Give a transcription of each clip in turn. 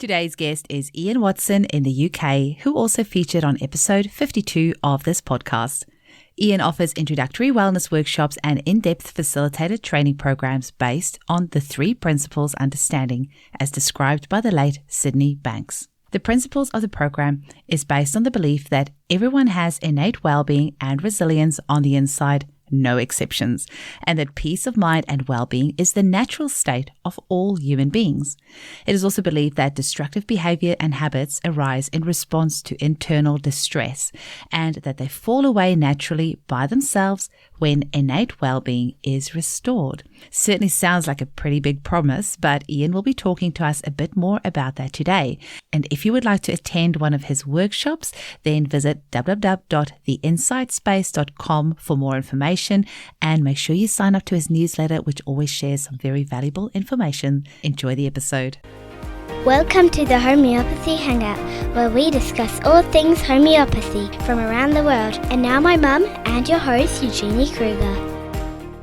Today's guest is Ian Watson in the UK, who also featured on episode 52 of this podcast. Ian offers introductory wellness workshops and in-depth facilitator training programs based on the 3 principles understanding as described by the late Sydney Banks. The principles of the program is based on the belief that everyone has innate well-being and resilience on the inside, no exceptions, and that peace of mind and well-being is the natural state of all human beings. It is also believed that destructive behavior and habits arise in response to internal distress, and that they fall away naturally by themselves when innate well-being is restored. Certainly sounds like a pretty big promise, but Ian will be talking to us a bit more about that today. And if you would like to attend one of his workshops, then visit www.theinsightspace.com for more information, and make sure you sign up to his newsletter, which always shares some very valuable information. Enjoy the episode. Welcome to the Homeopathy Hangout, where we discuss all things homeopathy from around the world. And now my mum and your host, Eugenie Kruger.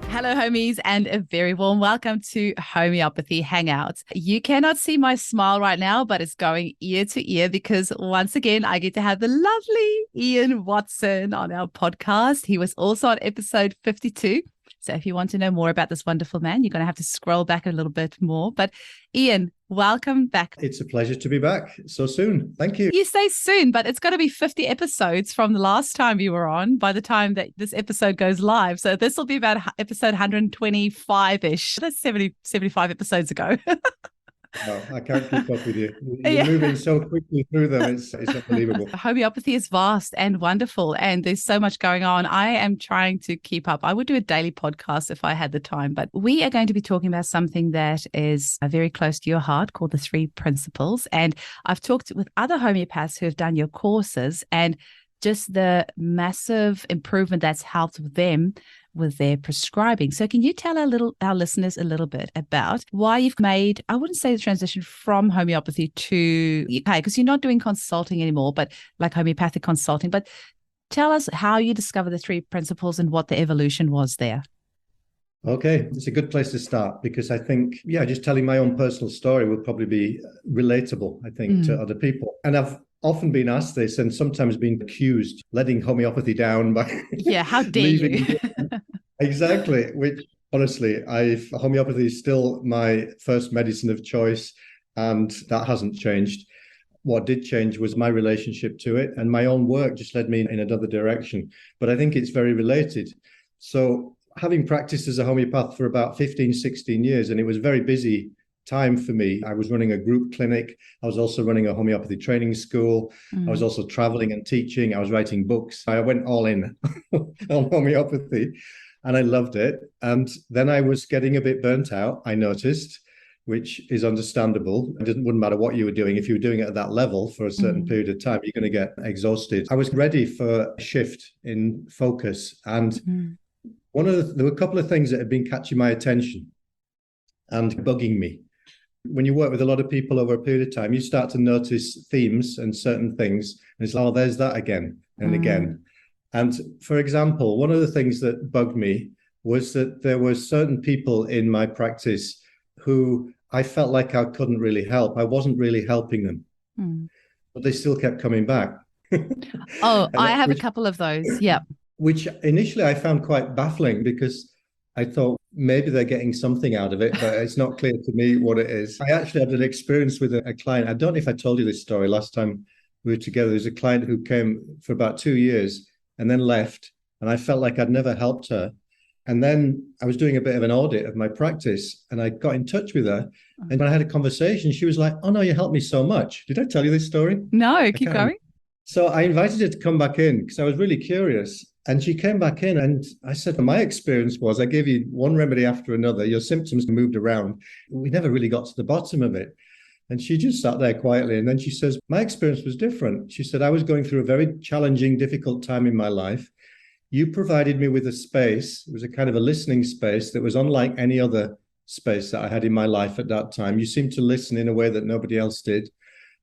Hello, homies, and a very warm welcome to Homeopathy Hangout. You cannot see my smile right now, but it's going ear to ear because once again, I get to have the lovely Ian Watson on our podcast. He was also on episode 52. So if you want to know more about this wonderful man, you're going to have to scroll back a little bit more. But Ian, welcome back. It's a pleasure to be back so soon. Thank you. You say soon, but it's going to be 50 episodes from the last time you were on by the time that this episode goes live. So this will be about episode 125-ish. That's 75 episodes ago. Oh, I can't keep up with you. You're moving so quickly through them. It's unbelievable. Homeopathy is vast and wonderful, and there's so much going on. I am trying to keep up. I would do a daily podcast if I had the time, but we are going to be talking about something that is very close to your heart called the 3 principles. And I've talked with other homeopaths who have done your courses and just the massive improvement that's helped them with their prescribing. So can you tell our listeners a little bit about why you've made, I wouldn't say the transition from homeopathy to UK, because you're not doing consulting anymore, but like homeopathic consulting, but tell us how you discovered the 3 principles and what the evolution was there. Okay, it's a good place to start because I think, just telling my own personal story will probably be relatable, I think, to other people. And I've often been asked this and sometimes been accused letting homeopathy down by how dare you. Exactly, which honestly, homeopathy is still my first medicine of choice, and that hasn't changed. What did change was my relationship to it, and my own work just led me in another direction. But I think it's very related. So having practiced as a homeopath for about 15, 16 years, and it was a very busy time for me. I was running a group clinic. I was also running a homeopathy training school. I was also traveling and teaching. I was writing books. I went all in on homeopathy and I loved it. And then I was getting a bit burnt out, I noticed, which is understandable. It wouldn't matter what you were doing. If you were doing it at that level for a certain period of time, you're going to get exhausted. I was ready for a shift in focus. And there were a couple of things that had been catching my attention and bugging me. When you work with a lot of people over a period of time, you start to notice themes and certain things. And it's like, oh, there's that again and again. And for example, one of the things that bugged me was that there were certain people in my practice who I felt like I couldn't really help. I wasn't really helping them, but they still kept coming back. I have a couple of those. Yeah. Which initially I found quite baffling because I thought maybe they're getting something out of it, but it's not clear to me what it is. I actually had an experience with a client. I don't know if I told you this story last time we were together. There's a client who came for about 2 years and then left, and I felt like I'd never helped her. And then I was doing a bit of an audit of my practice, and I got in touch with her. And when I had a conversation, she was like, oh, no, you helped me so much. Did I tell you this story? No, keep going. So I invited her to come back in because I was really curious. And she came back in and I said, my experience was I gave you one remedy after another. Your symptoms moved around. We never really got to the bottom of it. And she just sat there quietly. And then she says, my experience was different. She said, I was going through a very challenging, difficult time in my life. You provided me with a space. It was a kind of a listening space that was unlike any other space that I had in my life at that time. You seemed to listen in a way that nobody else did.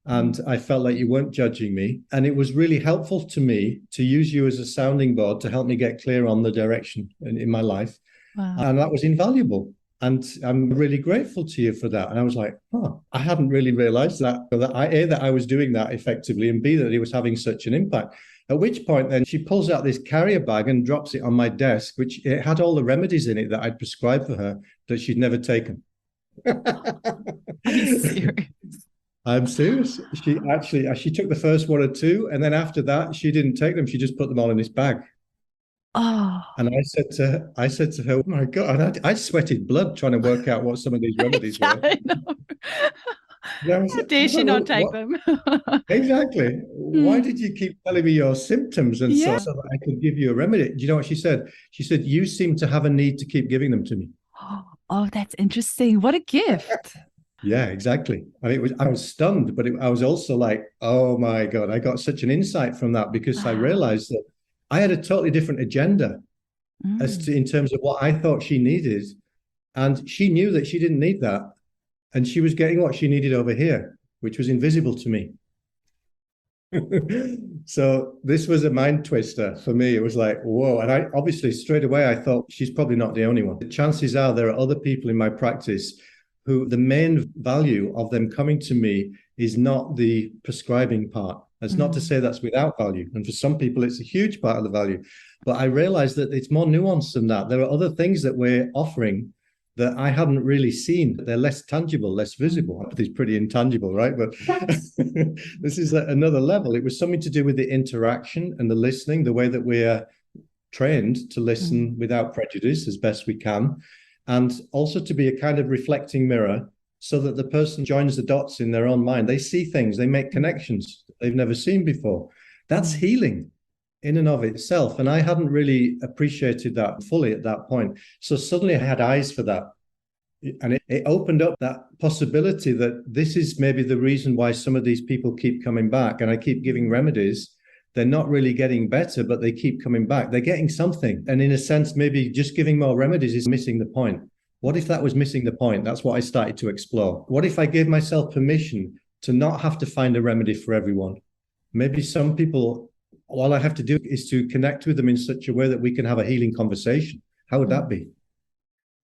And I felt like you weren't judging me. And it was really helpful to me to use you as a sounding board to help me get clear on the direction in my life. Wow. And that was invaluable. And I'm really grateful to you for that. And I was like, oh, I hadn't really realized that that I was doing that effectively, and B, that it was having such an impact. At which point then she pulls out this carrier bag and drops it on my desk, which it had all the remedies in it that I'd prescribed for her that she'd never taken. Are you serious? I'm serious. She took the first one or two, and then after that, she didn't take them. She just put them all in this bag. Oh. And I said to her, oh my God, and I sweated blood trying to work out what some of these remedies were. I know. How dare she not take them? Exactly. Why did you keep telling me your symptoms and so that I could give you a remedy? Do you know what she said? She said, you seem to have a need to keep giving them to me. Oh, that's interesting. What a gift. Yeah, exactly. I mean, I was stunned, but I was also like, oh my God, I got such an insight from that, because I realized that I had a totally different agenda as to in terms of what I thought she needed. And she knew that she didn't need that. And she was getting what she needed over here, which was invisible to me. So this was a mind twister for me. It was like, whoa. And I obviously straight away, I thought she's probably not the only one. The chances are there are other people in my practice who the main value of them coming to me is not the prescribing part. That's not to say that's without value. And for some people, it's a huge part of the value. But I realized that it's more nuanced than that. There are other things that we're offering that I hadn't really seen. They're less tangible, less visible. Empathy is pretty intangible, right? But this is another level. It was something to do with the interaction and the listening, the way that we're trained to listen without prejudice as best we can, and also to be a kind of reflecting mirror so that the person joins the dots in their own mind. They see things, they make connections they've never seen before. That's healing in and of itself. And I hadn't really appreciated that fully at that point. So suddenly I had eyes for that. And it opened up that possibility that this is maybe the reason why some of these people keep coming back. And I keep giving remedies. They're not really getting better, but they keep coming back. They're getting something. And in a sense, maybe just giving more remedies is missing the point. What if that was missing the point? That's what I started to explore. What if I gave myself permission to not have to find a remedy for everyone? Maybe some people, all I have to do is to connect with them in such a way that we can have a healing conversation. How would that be?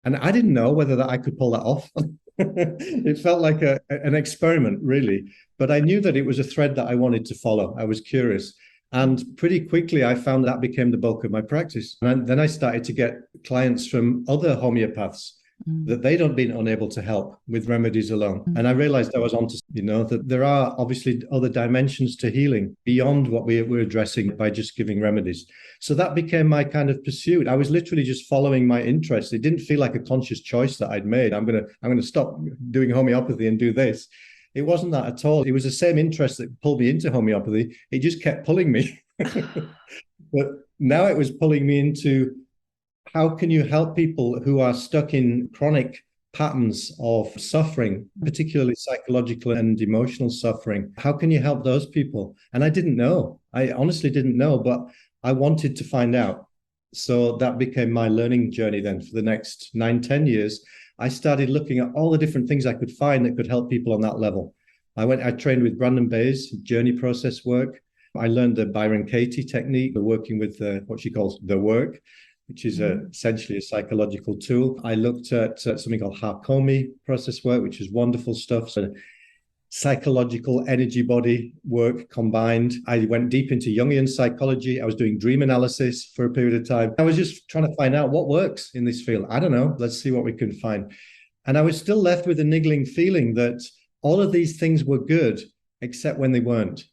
And I didn't know whether that I could pull that off. It felt like an experiment, really. But I knew that it was a thread that I wanted to follow. I was curious. And pretty quickly, I found that became the bulk of my practice. And then I started to get clients from other homeopaths that they'd been unable to help with remedies alone. And I realized I was onto, that there are obviously other dimensions to healing beyond what we're addressing by just giving remedies. So that became my kind of pursuit. I was literally just following my interest. It didn't feel like a conscious choice that I'd made. I'm going to stop doing homeopathy and do this. It wasn't that at all. It was the same interest that pulled me into homeopathy. It just kept pulling me. But now it was pulling me into, how can you help people who are stuck in chronic patterns of suffering, particularly psychological and emotional suffering? How can you help those people? And I didn't know. I honestly didn't know, but I wanted to find out. So that became my learning journey then for the next 9-10 years. I started looking at all the different things I could find that could help people on that level. I trained with Brandon Bayes, journey process work. I learned the Byron Katie technique, working with what she calls the work, which is essentially a psychological tool. I looked at something called Hakomi process work, which is wonderful stuff. So psychological energy body work combined. I went deep into Jungian psychology. I was doing dream analysis for a period of time. I was just trying to find out what works in this field. I don't know. Let's see what we can find. And I was still left with a niggling feeling that all of these things were good, except when they weren't.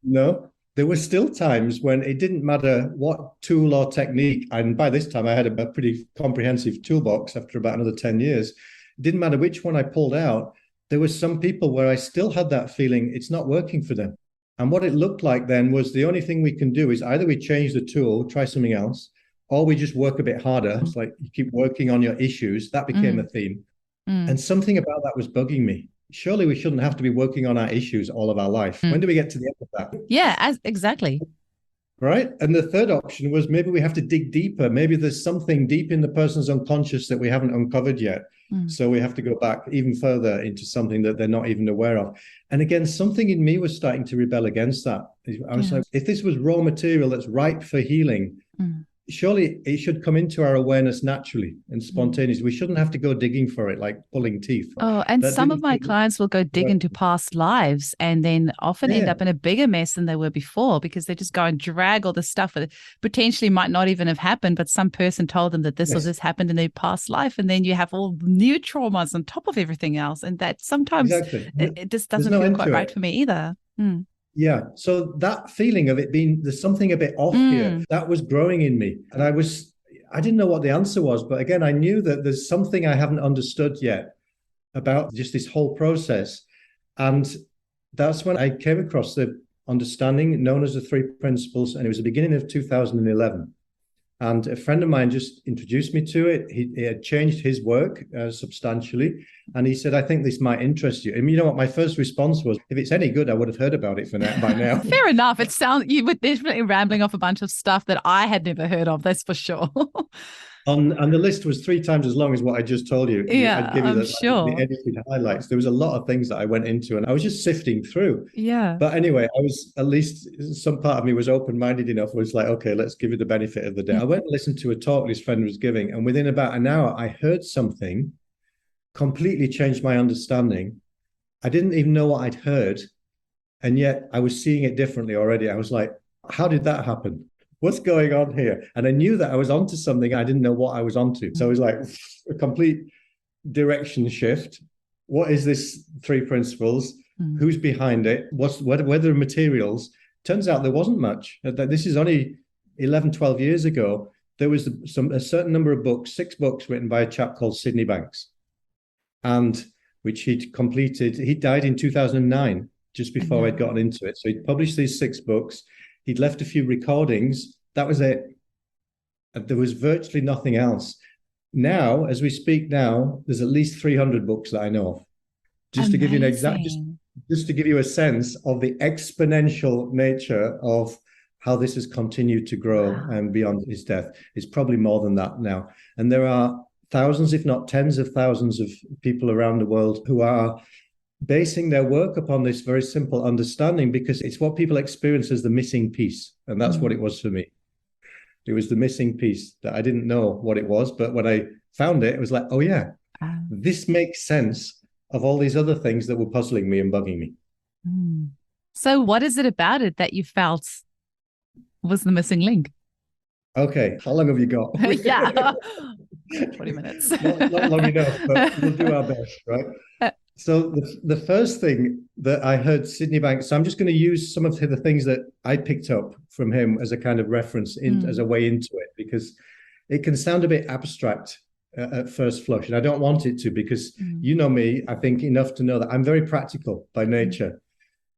No. There were still times when it didn't matter what tool or technique, and by this time I had a pretty comprehensive toolbox after about another 10 years. It didn't matter which one I pulled out. There were some people where I still had that feeling it's not working for them. And what it looked like then was the only thing we can do is either we change the tool, try something else, or we just work a bit harder. It's like you keep working on your issues. That became a theme. And something about that was bugging me. Surely we shouldn't have to be working on our issues all of our life. When do we get to the end of that? Yeah, exactly. Right. And the third option was maybe we have to dig deeper. Maybe there's something deep in the person's unconscious that we haven't uncovered yet. So we have to go back even further into something that they're not even aware of. And again, something in me was starting to rebel against that. I was like, if this was raw material that's ripe for healing, surely it should come into our awareness naturally and spontaneously. We shouldn't have to go digging for it like pulling teeth. Oh, and That some of didn't my feel clients will go dig right. into past lives and then often end Yeah, up in a bigger mess than they were before because they just go and drag all the stuff that potentially might not even have happened, but some person told them that this or yes, this happened in their past life. And then you have all new traumas on top of everything else. And that sometimes exactly. it just There's doesn't no feel end quite to right it. for me either. Mm. Yeah. So that feeling of it being there's something a bit off here, Mm. that was growing in me. And I didn't know what the answer was, but again, I knew that there's something I haven't understood yet about just this whole process. And that's when I came across the understanding known as the three principles. And it was the beginning of 2011. And a friend of mine just introduced me to it. He had changed his work substantially. And he said, I think this might interest you. And you know what? My first response was, if it's any good, I would have heard about it by now. Fair enough. It sounds you were definitely rambling off a bunch of stuff that I had never heard of. That's for sure. And the list was 3 times as long as what I just told you. Yeah, I'd give you I'm the sure. edited highlights. There was a lot of things that I went into and I was just sifting through. Yeah. But anyway, I was at least some part of me was open-minded enough, was like, okay, let's give you the benefit of the doubt. I went and listened to a talk this friend was giving, and within about an hour, I heard something completely changed my understanding. I didn't even know what I'd heard, and yet I was seeing it differently already. I was like, how did that happen? What's going on here? And I knew that I was onto something. I didn't know what I was onto. So it was like a complete direction shift. What is this three principles? Who's behind it? What are the materials? Turns out there wasn't much. This is only 11, 12 years ago. There was a certain number of books, 6 books written by a chap called Sydney Banks, and which he'd completed. He died in 2009, just before I'd gotten into it. So he'd published these 6 books. He'd left a few recordings. That was it. There was virtually nothing else. Now, as we speak now, there's at least 300 booooks that I know of. Just to give you an exact, just to give you a sense of the exponential nature of how this has continued to grow and beyond his death. It's probably more than that now. And there are thousands, if not tens of thousands of people around the world who are basing their work upon this very simple understanding, because it's what people experience as the missing piece. And that's what it was for me. It was the missing piece that I didn't know what it was. But when I found it, it was like, oh yeah, this makes sense of all these other things that were puzzling me and bugging me. So what is it about it that you felt was the missing link? Okay, how long have you got? Yeah, 20 minutes. Not long enough, but we'll do our best, right? So the first thing that I heard Sydney Banks, so I'm just going to use some of the things that I picked up from him as a kind of reference, as a way into it, because it can sound a bit abstract at first flush. And I don't want it to, because you know me, I think enough to know that I'm very practical by nature.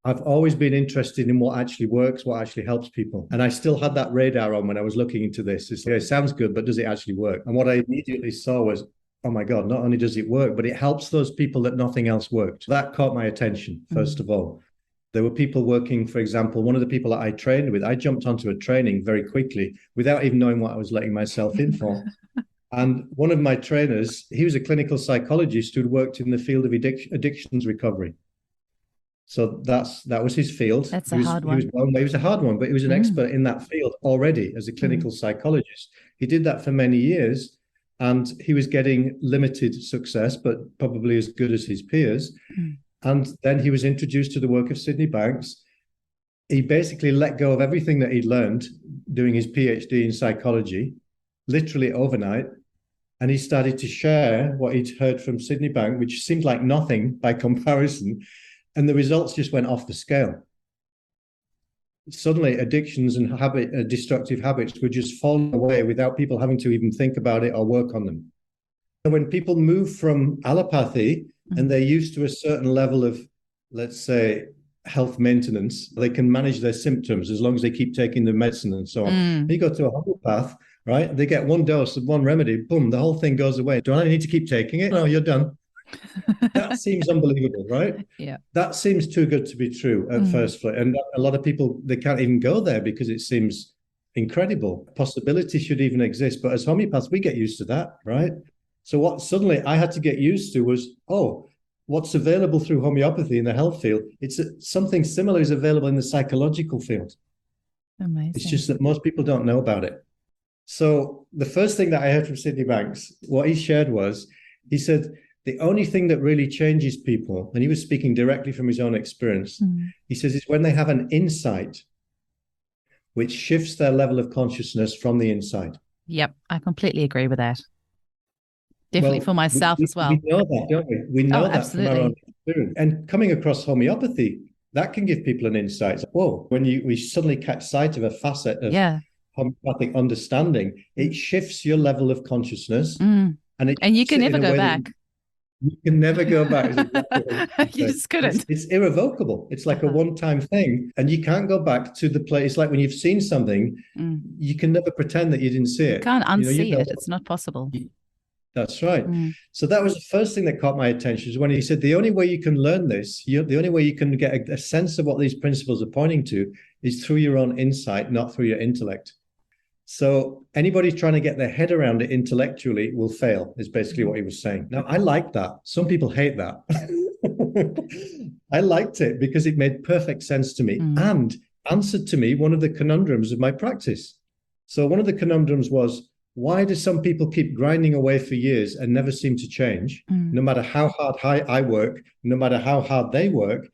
I've always been interested in what actually works, what actually helps people. And I still had that radar on when I was looking into this. It's like, it sounds good, but does it actually work? And what I immediately saw was, oh my God, not only does it work, but it helps those people that nothing else worked. That caught my attention, first of all. There were people working, for example, one of the people that I trained with, I jumped onto a training very quickly without even knowing what I was letting myself in for. And one of my trainers, he was a clinical psychologist who'd worked in the field of addictions recovery. So that was his field. That's a hard one. He was a hard one, but he was an expert in that field already as a clinical psychologist. He did that for many years, and he was getting limited success, but probably as good as his peers. And then he was introduced to the work of Sydney Banks. He basically let go of everything that he'd learned doing his PhD in psychology, literally overnight. And he started to share what he'd heard from Sydney Banks, which seemed like nothing by comparison. And the results just went off the scale. Suddenly, addictions and destructive habits were just falling away without people having to even think about it or work on them. And when people move from allopathy and they're used to a certain level of, let's say, health maintenance, they can manage their symptoms as long as they keep taking the medicine and so on. You go to a homeopath, right? They get one dose of one remedy, boom, the whole thing goes away. Do I need to keep taking it? No, you're done. That seems unbelievable, right? Yeah. That seems too good to be true at first flight. And a lot of people, they can't even go there because it seems incredible. Possibility should even exist. But as homeopaths, we get used to that, right? So what suddenly I had to get used to was, what's available through homeopathy in the health field? It's something similar is available in the psychological field. Amazing. It's just that most people don't know about it. So the first thing that I heard from Sydney Banks, what he shared was, he said, the only thing that really changes people, and he was speaking directly from his own experience, he says, is when they have an insight which shifts their level of consciousness from the inside. Yep, I completely agree with that. Definitely for myself as well. We know that, don't we? We know that absolutely. from our own experience. And coming across homeopathy, that can give people an insight. Whoa, when we suddenly catch sight of a facet of homeopathic understanding, it shifts your level of consciousness. And you can never go back. You can never go back. You just couldn't. It's irrevocable. It's like a one-time thing. And you can't go back to the place. It's like when you've seen something, you can never pretend that you didn't see it. You can't unsee it. It's not possible. That's right. So that was the first thing that caught my attention, is when he said, the only way you can learn this, the only way you can get a sense of what these principles are pointing to is through your own insight, not through your intellect. So anybody trying to get their head around it intellectually will fail, is basically what he was saying. Now, I like that. Some people hate that. I liked it because it made perfect sense to me and answered to me one of the conundrums of my practice. So one of the conundrums was, why do some people keep grinding away for years and never seem to change? No matter how hard I work, no matter how hard they work,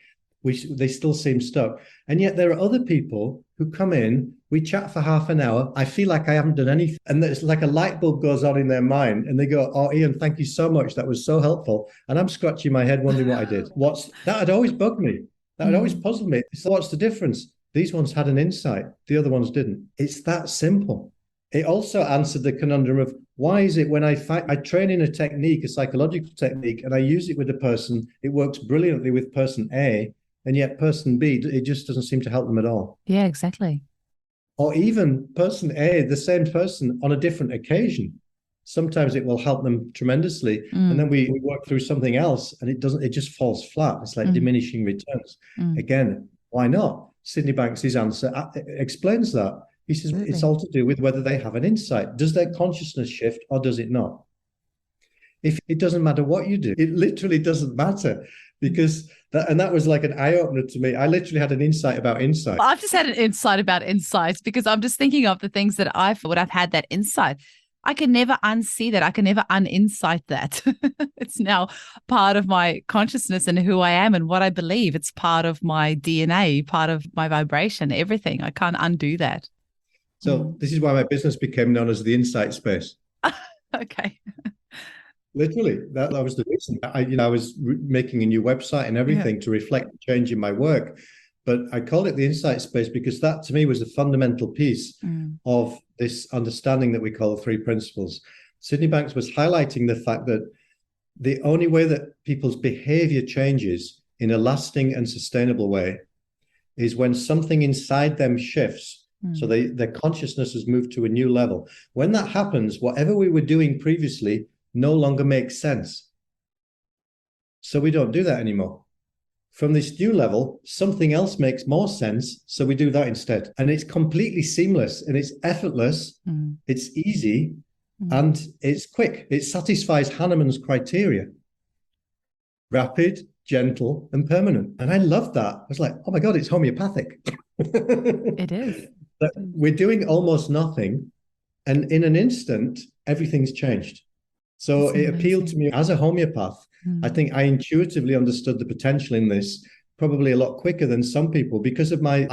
they still seem stuck. And yet there are other people who come in, we chat for half an hour, I feel like I haven't done anything. And it's like a light bulb goes on in their mind and they go, oh, Ian, thank you so much. That was so helpful. And I'm scratching my head wondering what I did. That had always bugged me. That had always puzzled me. So what's the difference? These ones had an insight. The other ones didn't. It's that simple. It also answered the conundrum of, why is it when I train in a technique, a psychological technique, and I use it with a person, it works brilliantly with person A, and yet person B, it just doesn't seem to help them at all. Yeah, exactly. Or even person A, the same person on a different occasion. Sometimes it will help them tremendously. And then we work through something else and it just falls flat. It's like diminishing returns. Again, why not? Sydney Banks' answer explains that. He says it's all to do with whether they have an insight. Does their consciousness shift or does it not? If it doesn't matter what you do, it literally doesn't matter, because that was like an eye-opener to me. I literally had an insight about insight. I've just had an insight about insights, because I'm just thinking of the things that I've had that insight. I can never unsee that. I can never uninsight that. It's now part of my consciousness and who I am and what I believe. It's part of my DNA, part of my vibration, everything. I can't undo that. So this is why my business became known as the Insight Space. Okay. Literally, that was the reason. I was making a new website and everything to reflect the change in my work. But I called it the Insight Space because that, to me, was a fundamental piece of this understanding that we call the three principles. Sydney Banks was highlighting the fact that the only way that people's behavior changes in a lasting and sustainable way is when something inside them shifts. So their consciousness has moved to a new level. When that happens, whatever we were doing previously no longer makes sense. So we don't do that anymore. From this new level, something else makes more sense. So we do that instead. And it's completely seamless and it's effortless. It's easy and it's quick. It satisfies Hahnemann's criteria. Rapid, gentle, and permanent. And I loved that. I was like, oh my God, it's homeopathic. It is. We're doing almost nothing. And in an instant, everything's changed. So it appealed to me as a homeopath. I think I intuitively understood the potential in this probably a lot quicker than some people because of my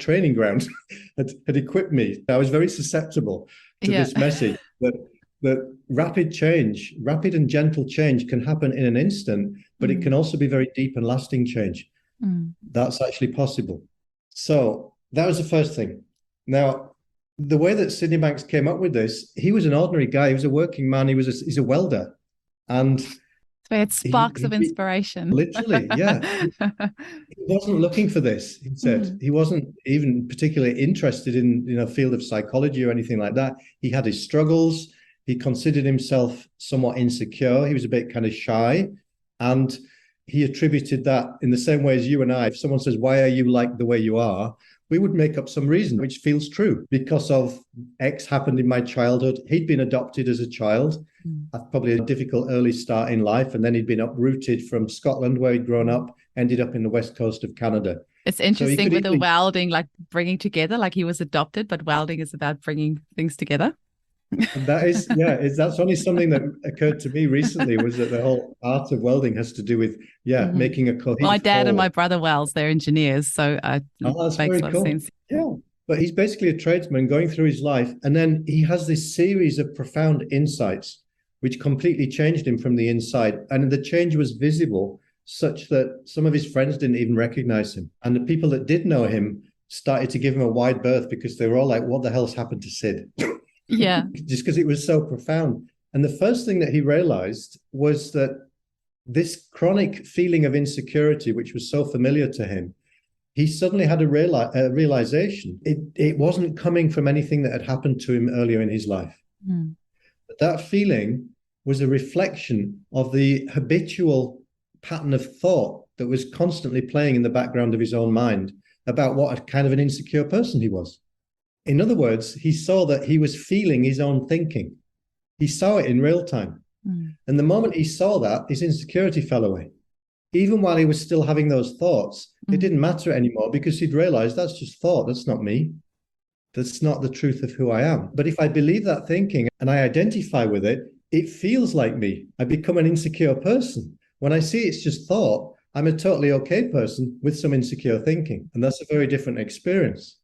training ground had equipped me. I was very susceptible to this message that rapid and gentle change can happen in an instant, but it can also be very deep and lasting change. That's actually possible. So that was the first thing. Now, the way that Sydney Banks came up with this, he was an ordinary guy. He was a working man. He's a welder. And so he had sparks of inspiration. Literally, yeah. He wasn't looking for this, he said. He wasn't even particularly interested in a field of psychology or anything like that. He had his struggles. He considered himself somewhat insecure. He was a bit kind of shy. And he attributed that in the same way as you and I. If someone says, why are you like the way you are? We would make up some reason, which feels true because of X happened in my childhood. He'd been adopted as a child, had probably a difficult early start in life. And then he'd been uprooted from Scotland, where he'd grown up, ended up in the west coast of Canada. It's interesting with the welding, like bringing together, like he was adopted, but welding is about bringing things together. And that is, that's only something that occurred to me recently, was that the whole art of welding has to do with, making a cohesive My dad and whole. my brother welds, they're engineers, so it Oh, that's makes very a lot of cool. sense. Yeah. But he's basically a tradesman going through his life. And then he has this series of profound insights, which completely changed him from the inside. And the change was visible, such that some of his friends didn't even recognize him. And the people that did know him started to give him a wide berth, because they were all like, what the hell's happened to Sid? Yeah. Just because it was so profound. And the first thing that he realized was that this chronic feeling of insecurity, which was so familiar to him, he suddenly had a realization. It wasn't coming from anything that had happened to him earlier in his life. Mm. That feeling was a reflection of the habitual pattern of thought that was constantly playing in the background of his own mind about what a kind of an insecure person he was. In other words, he saw that he was feeling his own thinking. He saw it in real time. Mm. And the moment he saw that, his insecurity fell away. Even while he was still having those thoughts, it didn't matter anymore, because he'd realized that's just thought. That's not me. That's not the truth of who I am. But if I believe that thinking and I identify with it, it feels like me. I become an insecure person. When I see it's just thought, I'm a totally okay person with some insecure thinking. And that's a very different experience.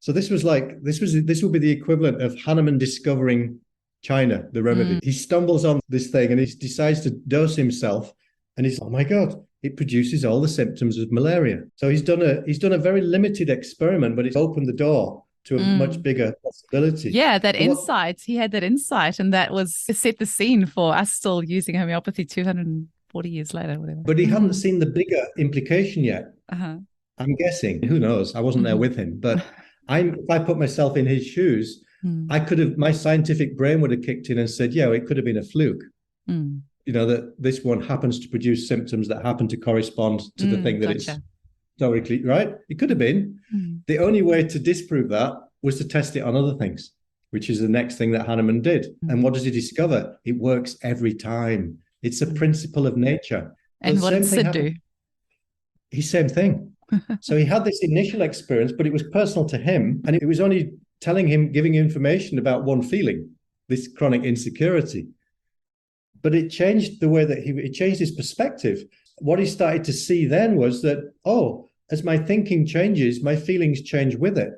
So this would be the equivalent of Hahnemann discovering China, the remedy. He stumbles on this thing and he decides to dose himself, and he's, oh my God, it produces all the symptoms of malaria. So he's done a very limited experiment, but it's opened the door to a much bigger possibility. Yeah, that insight. He had that insight, and that was set the scene for us still using homeopathy 240 years later, whatever. But he hadn't seen the bigger implication yet. Uh-huh. I'm guessing. Who knows? I wasn't there with him, but if I put myself in his shoes, my scientific brain would have kicked in and said, yeah, it could have been a fluke. That this one happens to produce symptoms that happen to correspond to the thing that it's historically, right? It could have been. The only way to disprove that was to test it on other things, which is the next thing that Hahnemann did. And what does he discover? It works every time. It's a principle of nature. And what did Sid do? Same thing. So he had this initial experience, but it was personal to him. And it was only giving him information about one feeling, this chronic insecurity. But it changed the way that it changed his perspective. What he started to see then was that, as my thinking changes, my feelings change with it.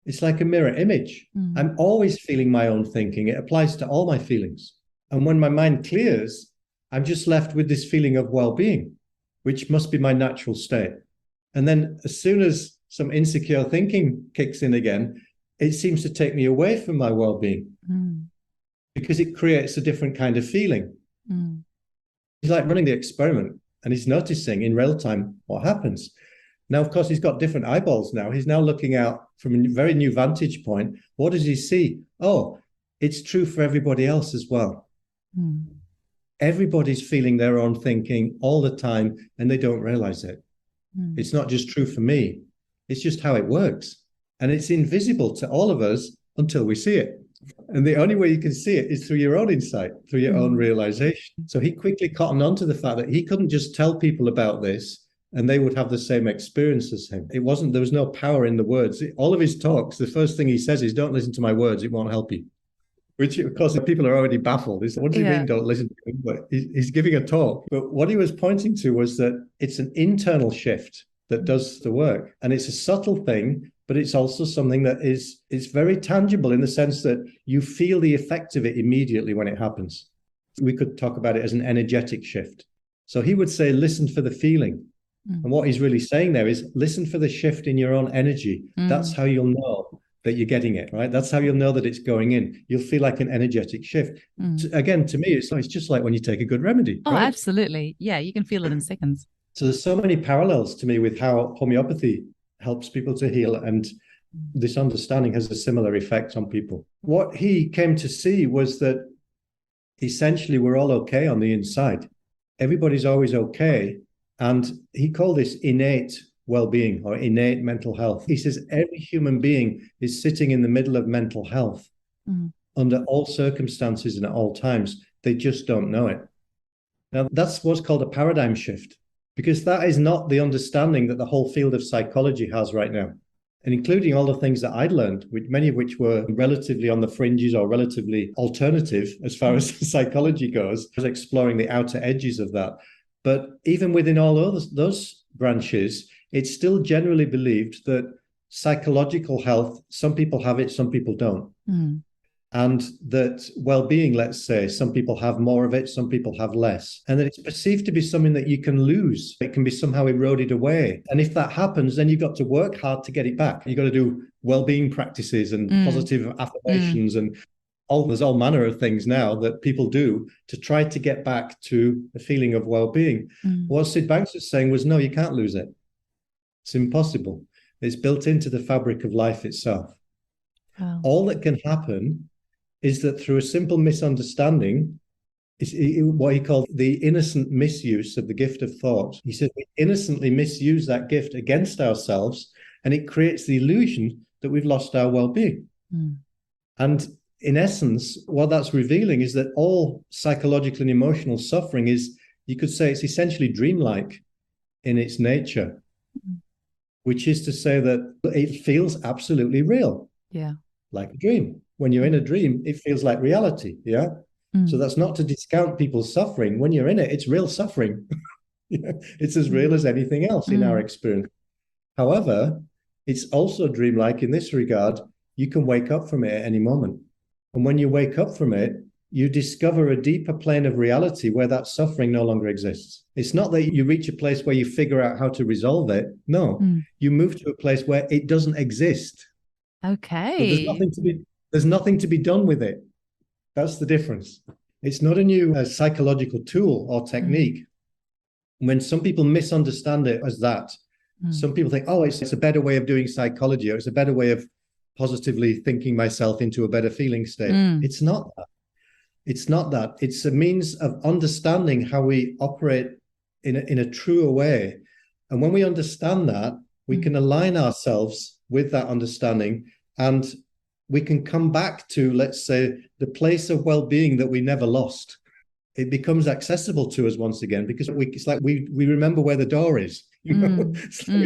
It's like a mirror image. I'm always feeling my own thinking. It applies to all my feelings. And when my mind clears, I'm just left with this feeling of well-being, which must be my natural state. And then as soon as some insecure thinking kicks in again, it seems to take me away from my well-being because it creates a different kind of feeling. He's like running the experiment, and he's noticing in real time what happens. Now, of course, he's got different eyeballs now. He's now looking out from a very new vantage point. What does he see? Oh, it's true for everybody else as well. Everybody's feeling their own thinking all the time, and they don't realize it. It's not just true for me. It's just how it works. And it's invisible to all of us until we see it. And the only way you can see it is through your own insight, through your own realization. So he quickly cottoned on to the fact that he couldn't just tell people about this and they would have the same experience as him. There was no power in the words. All of his talks, the first thing he says is, don't listen to my words, it won't help you. Which, of course, people are already baffled. What do you mean, don't listen to him? But he's giving a talk. But what he was pointing to was that it's an internal shift that does the work. And it's a subtle thing, but it's also something that it's very tangible in the sense that you feel the effect of it immediately when it happens. We could talk about it as an energetic shift. So he would say, listen for the feeling. And what he's really saying there is listen for the shift in your own energy. That's how you'll know that you're getting it, right? That's how you'll know that it's going in. You'll feel like an energetic shift. Again, to me, it's just like when you take a good remedy. Oh, right? Absolutely. Yeah, you can feel it in seconds. So there's so many parallels to me with how homeopathy helps people to heal, and this understanding has a similar effect on people. What he came to see was that essentially we're all okay on the inside. Everybody's always okay. And he called this innate well-being or innate mental health. He says every human being is sitting in the middle of mental health under all circumstances and at all times. They just don't know it. Now, that's what's called a paradigm shift, because that is not the understanding that the whole field of psychology has right now. and including all the things that I'd learned, many of which were relatively on the fringes or relatively alternative as far as psychology goes. I was exploring the outer edges of that. But even within all those branches, it's still generally believed that psychological health, some people have it, some people don't. Mm. And that well-being, let's say, some people have more of it, some people have less. And that it's perceived to be something that you can lose. It can be somehow eroded away. And if that happens, then you've got to work hard to get it back. You've got to do well-being practices and positive affirmations and there's all manner of things now that people do to try to get back to a feeling of well-being. What Sid Banks was saying was, no, you can't lose it. It's impossible. It's built into the fabric of life itself. Wow. All that can happen is that through a simple misunderstanding, is what he called the innocent misuse of the gift of thought. He said we innocently misuse that gift against ourselves, and it creates the illusion that we've lost our well-being. And in essence, what that's revealing is that all psychological and emotional suffering is, you could say, it's essentially dreamlike in its nature, which is to say that it feels absolutely real. Yeah. Like a dream. When you're in a dream, it feels like reality. Yeah. So that's not to discount people's suffering. When you're in it, it's real suffering. It's as real as anything else in our experience. However, it's also dreamlike in this regard. You can wake up from it at any moment. And when you wake up from it, you discover a deeper plane of reality where that suffering no longer exists. It's not that you reach a place where you figure out how to resolve it. No, you move to a place where it doesn't exist. Okay. So there's nothing to be done with it. That's the difference. It's not a new psychological tool or technique. When some people misunderstand it as that, some people think, oh, it's a better way of doing psychology, or it's a better way of positively thinking myself into a better feeling state. It's not that. It's not that. It's a means of understanding how we operate in a truer way. And when we understand that, we can align ourselves with that understanding, and we can come back to, let's say, the place of well-being that we never lost. It becomes accessible to us once again, because it's like we remember where the door is. It's like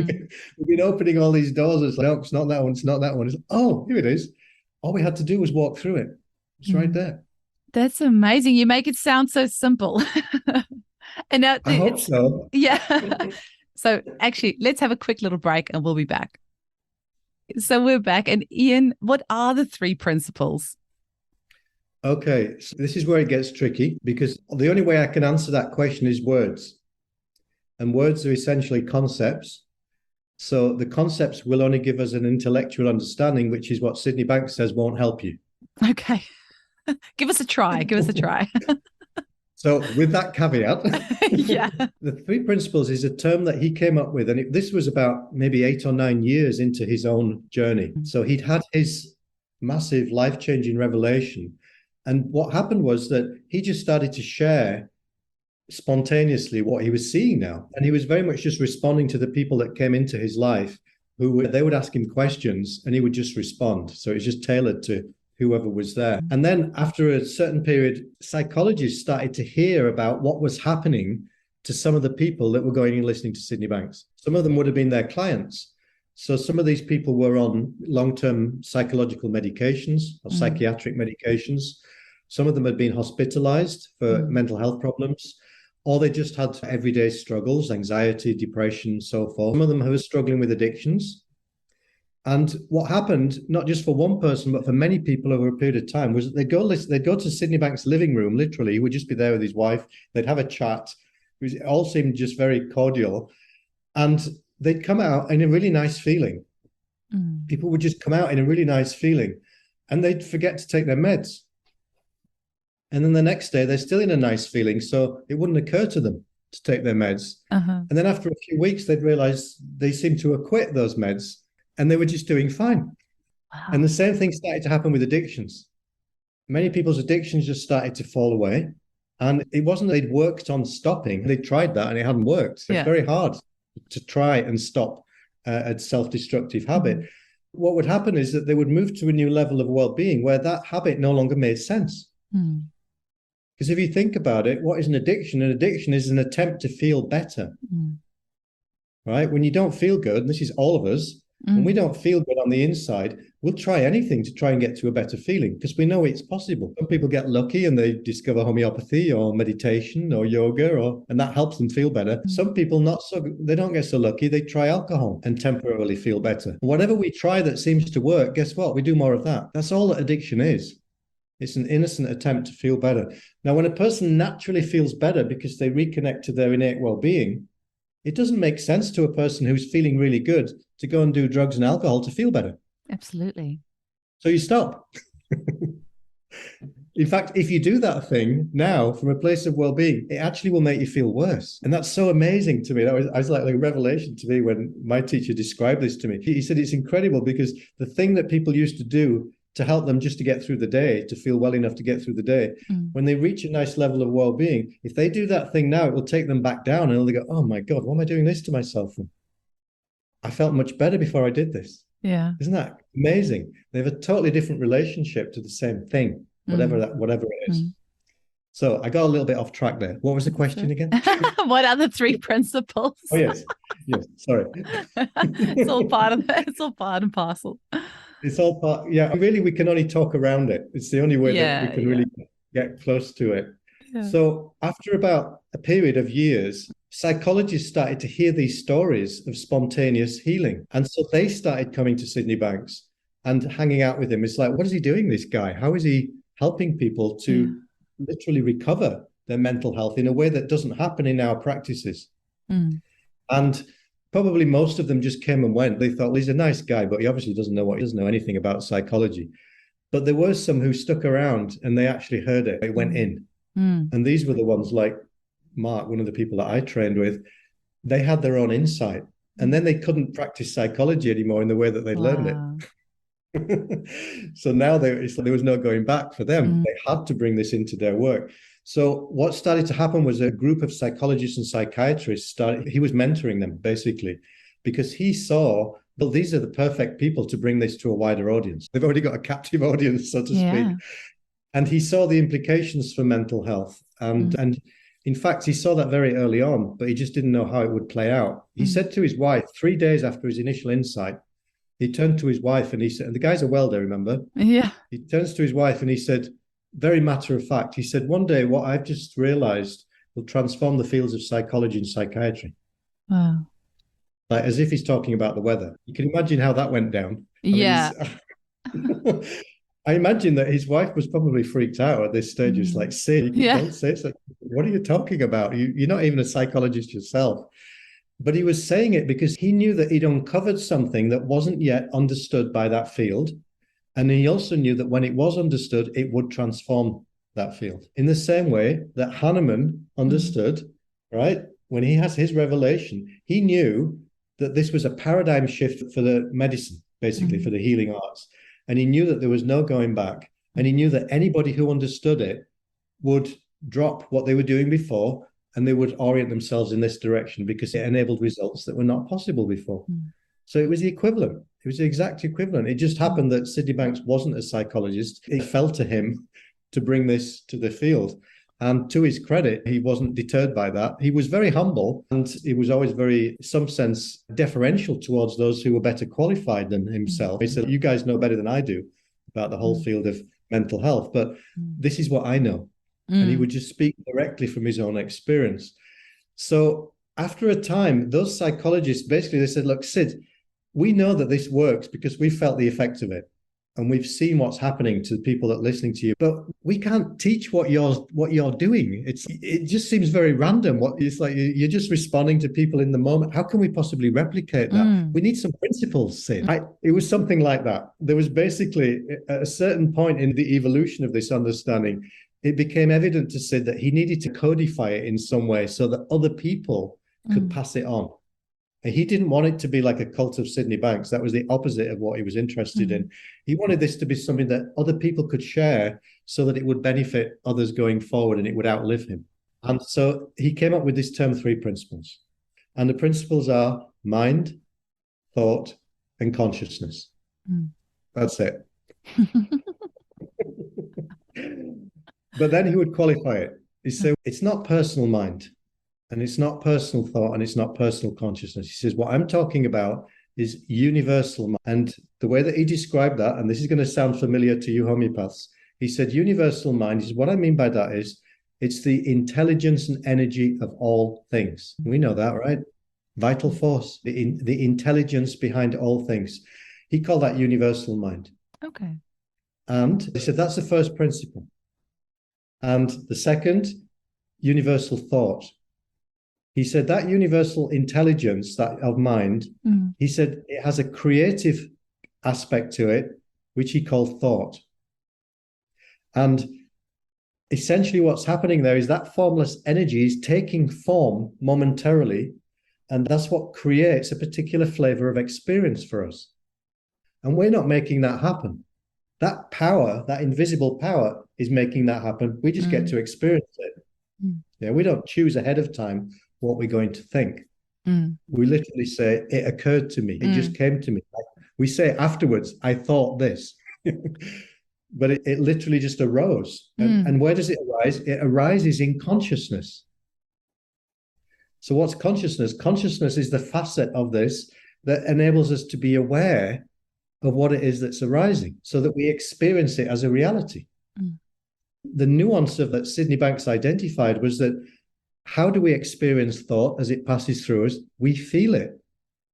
we've been opening all these doors. It's like, no, it's not that one. It's not that one. It's, oh, here it is. All we had to do was walk through it. It's right there. That's amazing. You make it sound so simple. And now, I hope so. Yeah. So actually, let's have a quick little break and we'll be back. So we're back. And Ian, what are the 3 principles? Okay, so this is where it gets tricky, because the only way I can answer that question is words. And words are essentially concepts. So the concepts will only give us an intellectual understanding, which is what Sydney Banks says won't help you. Okay. Give us a try. Give us a try. So with that caveat, yeah. The 3 principles is a term that he came up with. And this was about maybe 8 or 9 years into his own journey. So he'd had his massive life-changing revelation. And what happened was that he just started to share spontaneously what he was seeing now. And he was very much just responding to the people that came into his life, they would ask him questions and he would just respond. So it's just tailored to whoever was there. And then after a certain period, psychologists started to hear about what was happening to some of the people that were going and listening to Sydney Banks. Some of them would have been their clients. So some of these people were on long-term psychological medications or psychiatric medications. Some of them had been hospitalized for mental health problems, or they just had everyday struggles, anxiety, depression, so forth. Some of them were struggling with addictions. And what happened, not just for one person, but for many people over a period of time, was that they'd go to Sydney Banks' living room, literally. He would just be there with his wife. They'd have a chat. It all seemed just very cordial. And they'd come out in a really nice feeling. People would just come out in a really nice feeling, and they'd forget to take their meds. And then the next day, they're still in a nice feeling, so it wouldn't occur to them to take their meds. And then after a few weeks, they'd realize they seemed to have quit those meds, and they were just doing fine. Wow. And the same thing started to happen with addictions. Many people's addictions just started to fall away. And it wasn't they'd worked on stopping. They tried that and it hadn't worked. It's very hard to try and stop a self-destructive habit. What would happen is that they would move to a new level of well-being where that habit no longer made sense. Because if you think about it, what is an addiction? An addiction is an attempt to feel better. Right? When you don't feel good, and this is all of us, When we don't feel good on the inside, we'll try anything to try and get to a better feeling because we know it's possible. Some people get lucky and they discover homeopathy or meditation or yoga, and that helps them feel better. Some people they don't get so lucky. They try alcohol and temporarily feel better. Whatever we try that seems to work, guess what? We do more of that. That's all that addiction is. It's an innocent attempt to feel better. Now, when a person naturally feels better because they reconnect to their innate well-being, it doesn't make sense to a person who's feeling really good to go and do drugs and alcohol to feel better. Absolutely. So you stop. In fact, if you do that thing now from a place of well-being, it actually will make you feel worse. And that's so amazing to me. That was like a revelation to me when my teacher described this to me. He said it's incredible because the thing that people used to do to help them just to get through the day, to feel well enough to get through the day. When they reach a nice level of well-being, if they do that thing now, it will take them back down and they'll go, oh my God, what am I doing this to myself for? I felt much better before I did this. Yeah. Isn't that amazing? They have a totally different relationship to the same thing, whatever it is. So I got a little bit off track there. What was the question again? What are the 3 principles? Oh, yes. Sorry. It's all part and parcel. It's all part. Yeah, really, we can only talk around it. It's the only way that we can really get close to it. Yeah. So after about a period of years, psychologists started to hear these stories of spontaneous healing. And so they started coming to Sydney Banks and hanging out with him. It's like, what is he doing, this guy? How is he helping people to literally recover their mental health in a way that doesn't happen in our practices? And probably most of them just came and went. They thought, well, he's a nice guy, but he obviously doesn't know anything about psychology. But there were some who stuck around and they actually heard it. They went in. And these were the ones like Mark, one of the people that I trained with. They had their own insight. And then they couldn't practice psychology anymore in the way that they'd learned it. So now there was no going back for them. They had to bring this into their work. So what started to happen was a group of psychologists and psychiatrists he was mentoring them basically, because he saw, well, these are the perfect people to bring this to a wider audience. They've already got a captive audience, so to speak. And he saw the implications for mental health. And in fact, he saw that very early on, but he just didn't know how it would play out. He said to his wife, 3 days after his initial insight, he turned to his wife and he said, and the guy's a welder, remember? Yeah. He turns to his wife and he said, very matter of fact, he said, one day what I've just realized will transform the fields of psychology and psychiatry. Wow. Like as if he's talking about the weather. You can imagine how that went down. I imagine that his wife was probably freaked out at this stage. It's like, Sid, don't say it. Like, what are you talking about? You're not even a psychologist yourself. But he was saying it because he knew that he'd uncovered something that wasn't yet understood by that field. And he also knew that when it was understood, it would transform that field. In the same way that Hahnemann understood, right? When he has his revelation, he knew that this was a paradigm shift for the medicine, basically, for the healing arts. And he knew that there was no going back. And he knew that anybody who understood it would drop what they were doing before and they would orient themselves in this direction because it enabled results that were not possible before. So it was the equivalent. It was the exact equivalent. It just happened that Sydney Banks wasn't a psychologist. It fell to him to bring this to the field. And to his credit, he wasn't deterred by that. He was very humble and he was always very, in some sense, deferential towards those who were better qualified than himself. He said, you guys know better than I do about the whole field of mental health, but this is what I know. And he would just speak directly from his own experience. So after a time, those psychologists, basically they said, look, Sid, we know that this works because we felt the effect of it. And we've seen what's happening to the people that are listening to you, but we can't teach what you're doing. It just seems very random. It's like you're just responding to people in the moment. How can we possibly replicate that? We need some principles, Sid. It was something like that. There was basically at a certain point in the evolution of this understanding, it became evident to Sid that he needed to codify it in some way so that other people could pass it on. And he didn't want it to be like a cult of Sydney Banks. That was the opposite of what he was interested in. He wanted this to be something that other people could share so that it would benefit others going forward and it would outlive him. And so he came up with this term 3 principles. And the principles are mind, thought, and consciousness. That's it. But then he would qualify it. He'd say, it's not personal mind. And it's not personal thought and it's not personal consciousness. He says, what I'm talking about is universal mind. And the way that he described that, and this is going to sound familiar to you homeopaths, he said universal mind is, what I mean by that is, it's the intelligence and energy of all things. We know that, right? Vital force, the intelligence behind all things. He called that universal mind. Okay. And he said that's the first principle. And the second, universal thought. He said that universal intelligence that of mind, he said it has a creative aspect to it, which he called thought. And essentially what's happening there is that formless energy is taking form momentarily, and that's what creates a particular flavor of experience for us. And we're not making that happen. That power, that invisible power, is making that happen. We just get to experience it. Yeah, we don't choose ahead of time what we're going to think. We literally say, it occurred to me. It just came to me. We say afterwards, I thought this. But it literally just arose. And where does it arise? It arises in consciousness. So what's consciousness? Consciousness is the facet of this that enables us to be aware of what it is that's arising so that we experience it as a reality. The nuance of that Sydney Banks identified was that how do we experience thought as it passes through us? We feel it.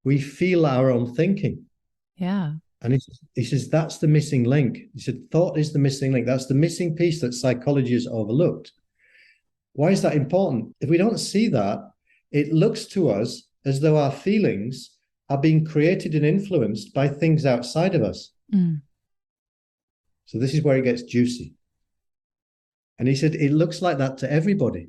We feel our own thinking. Yeah. And he says, that's the missing link. He said, thought is the missing link. That's the missing piece that psychology has overlooked. Why is that important? If we don't see that, it looks to us as though our feelings are being created and influenced by things outside of us. So this is where it gets juicy. And he said, it looks like that to everybody.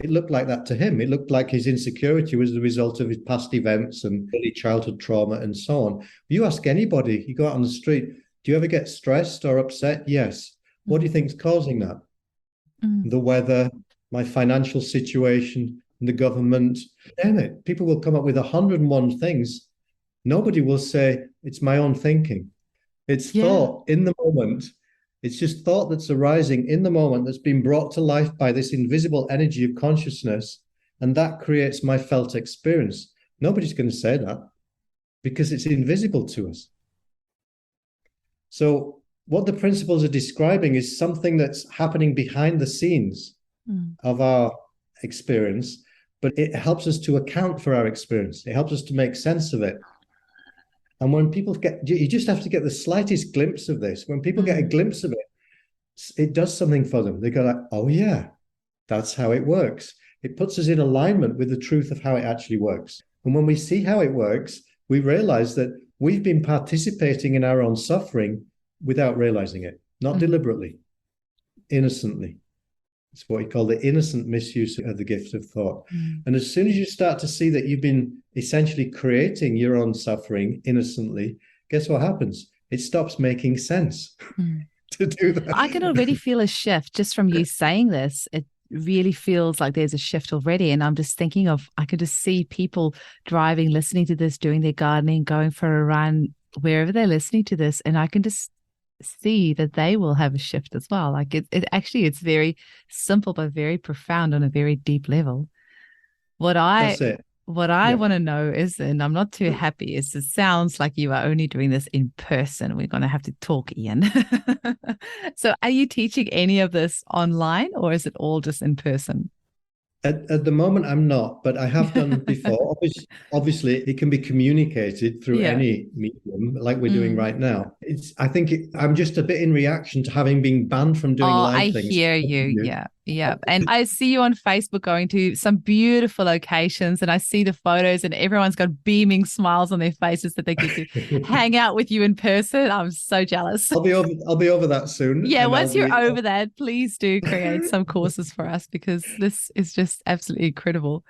It looked like that to him. It looked like his insecurity was the result of his past events and early childhood trauma and so on. You ask anybody, you go out on the street, do you ever get stressed or upset? Yes. What do you think is causing that? The weather, my financial situation, the government, damn it. People will come up with 101 things. Nobody will say, it's my own thinking. It's thought in the moment. It's just thought that's arising in the moment that's been brought to life by this invisible energy of consciousness, and that creates my felt experience. Nobody's going to say that because it's invisible to us. So what the principles are describing is something that's happening behind the scenes of our experience, but it helps us to account for our experience. It helps us to make sense of it. And when people you just have to get the slightest glimpse of this. When people get a glimpse of it, it does something for them. They go like, oh yeah, that's how it works. It puts us in alignment with the truth of how it actually works. And when we see how it works, we realize that we've been participating in our own suffering without realizing it, not deliberately, innocently. It's what we call the innocent misuse of the gift of thought. And as soon as you start to see that you've been essentially creating your own suffering innocently, guess what happens? It stops making sense to do that. I can already feel a shift just from you saying this. It really feels like there's a shift already. And I'm just thinking of, I could just see people driving, listening to this, doing their gardening, going for a run, wherever they're listening to this. And I can just see that they will have a shift as well. Like it's very simple, but very profound on a very deep level. What I want to know is, and I'm not too happy, is it sounds like you are only doing this in person. We're going to have to talk, Ian. So are you teaching any of this online, or is it all just in person? At the moment, I'm not, but I have done before. Obviously, it can be communicated through any medium, like we're doing right now. I'm just a bit in reaction to having been banned from doing live things. I hear you. Yeah. And I see you on Facebook going to some beautiful locations, and I see the photos, and everyone's got beaming smiles on their faces that they get to hang out with you in person. I'm so jealous. I'll be over that soon. Yeah, once you're over that, please do create some courses for us, because this is just absolutely incredible.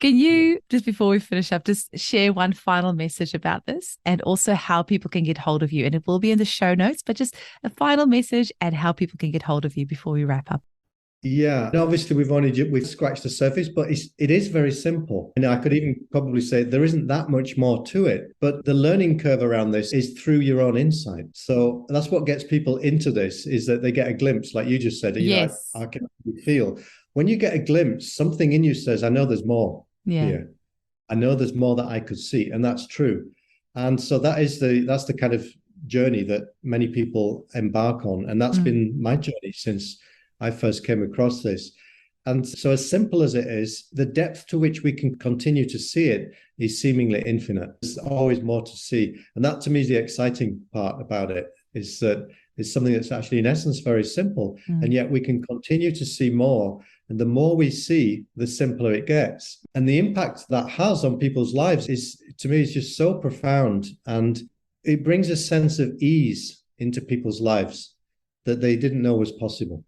Can you, just before we finish up, just share one final message about this, and also how people can get hold of you? And it will be in the show notes, but just a final message and how people can get hold of you before we wrap up. Yeah, and obviously we've scratched the surface, but it is very simple. And I could even probably say there isn't that much more to it, but the learning curve around this is through your own insight. So that's what gets people into this, is that they get a glimpse, like you just said. Yes. I can feel when you get a glimpse, something in you says, I know there's more here. I know there's more that I could see, and that's true. And so that's the kind of journey that many people embark on. And that's been my journey since I first came across this. And so as simple as it is, the depth to which we can continue to see it is seemingly infinite. There's always more to see. And that to me is the exciting part about it, is that it's something that's actually in essence very simple. And yet we can continue to see more. And the more we see, the simpler it gets. And the impact that has on people's lives is, to me, is just so profound. And it brings a sense of ease into people's lives that they didn't know was possible,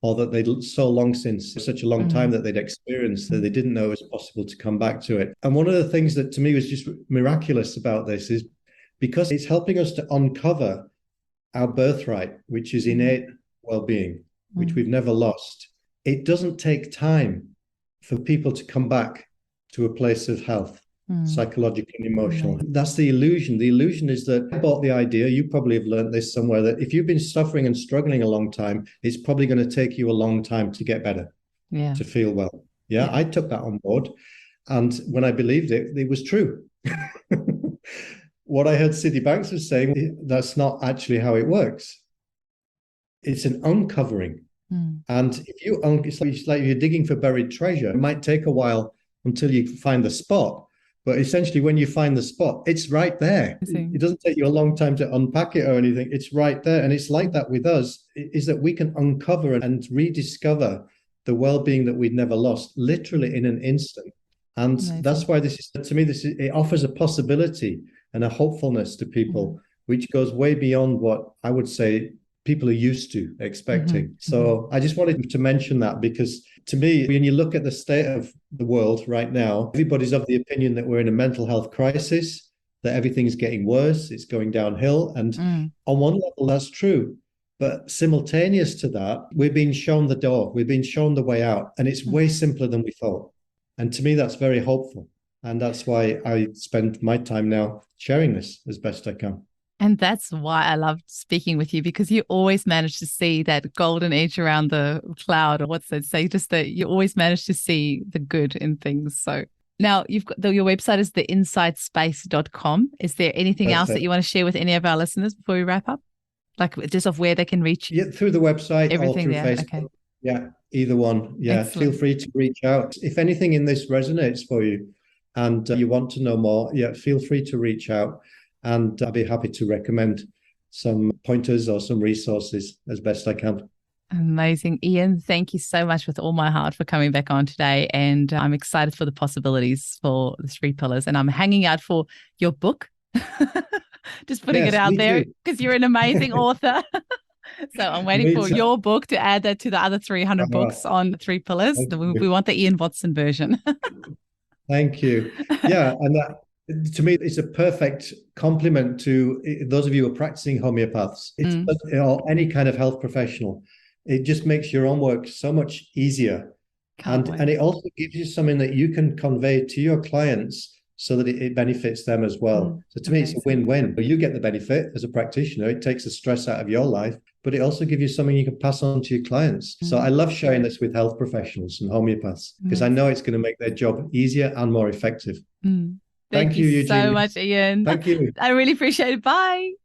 or that they'd so long since, such a long time that they'd experienced, that they didn't know it was possible to come back to it. And one of the things that to me was just miraculous about this is because it's helping us to uncover our birthright, which is innate well-being, which we've never lost. It doesn't take time for people to come back to a place of health, psychological and emotional. That's the illusion. The illusion is that I bought the idea, you probably have learned this somewhere, that if you've been suffering and struggling a long time, it's probably going to take you a long time to get better, to feel well. Yeah, I took that on board. And when I believed it, it was true. What I heard Sidney Banks was saying, that's not actually how it works. It's an uncovering. And if you, it's like you're digging for buried treasure. It might take a while until you find the spot. But essentially, when you find the spot, it's right there. It doesn't take you a long time to unpack it or anything. It's right there. And it's like that with us, is that we can uncover and rediscover the well-being that we'd never lost, literally in an instant. And that's why this is, to me, it offers a possibility and a hopefulness to people, which goes way beyond what I would say people are used to expecting. So I just wanted to mention that, because to me, when you look at the state of the world right now, everybody's of the opinion that we're in a mental health crisis, that everything's getting worse, it's going downhill. And on one level, that's true. But simultaneous to that, we're being shown the door, we're being shown the way out, and it's way simpler than we thought. And to me, that's very hopeful. And that's why I spend my time now sharing this as best I can. And that's why I love speaking with you, because you always manage to see that golden edge around the cloud, or what's that say? Just that you always manage to see the good in things. So now you've got your website is theinsightspace.com. Is there anything else that you want to share with any of our listeners before we wrap up? Like just of where they can reach? Yeah, through the website, everything or through Facebook. Okay. Yeah, either one. Yeah, Excellent. Feel free to reach out. If anything in this resonates for you and you want to know more, feel free to reach out. And I'll be happy to recommend some pointers or some resources as best I can. Amazing. Ian, thank you so much with all my heart for coming back on today. And I'm excited for the possibilities for the 3 pillars. And I'm hanging out for your book. Just putting it out there, because you're an amazing author. So I'm waiting for your book to add that to the other 300 books on the 3 pillars. We want the Ian Watson version. Thank you. Yeah, and that, to me, it's a perfect complement to those of you who are practicing homeopaths. Or any kind of health professional. It just makes your own work so much easier. And it also gives you something that you can convey to your clients so that it benefits them as well. So to me, it's a win-win. You get the benefit as a practitioner. It takes the stress out of your life, but it also gives you something you can pass on to your clients. So I love sharing this with health professionals and homeopaths, because I know it's going to make their job easier and more effective. Thank you, Eugenie, so much, Ian. Thank you. I really appreciate it. Bye.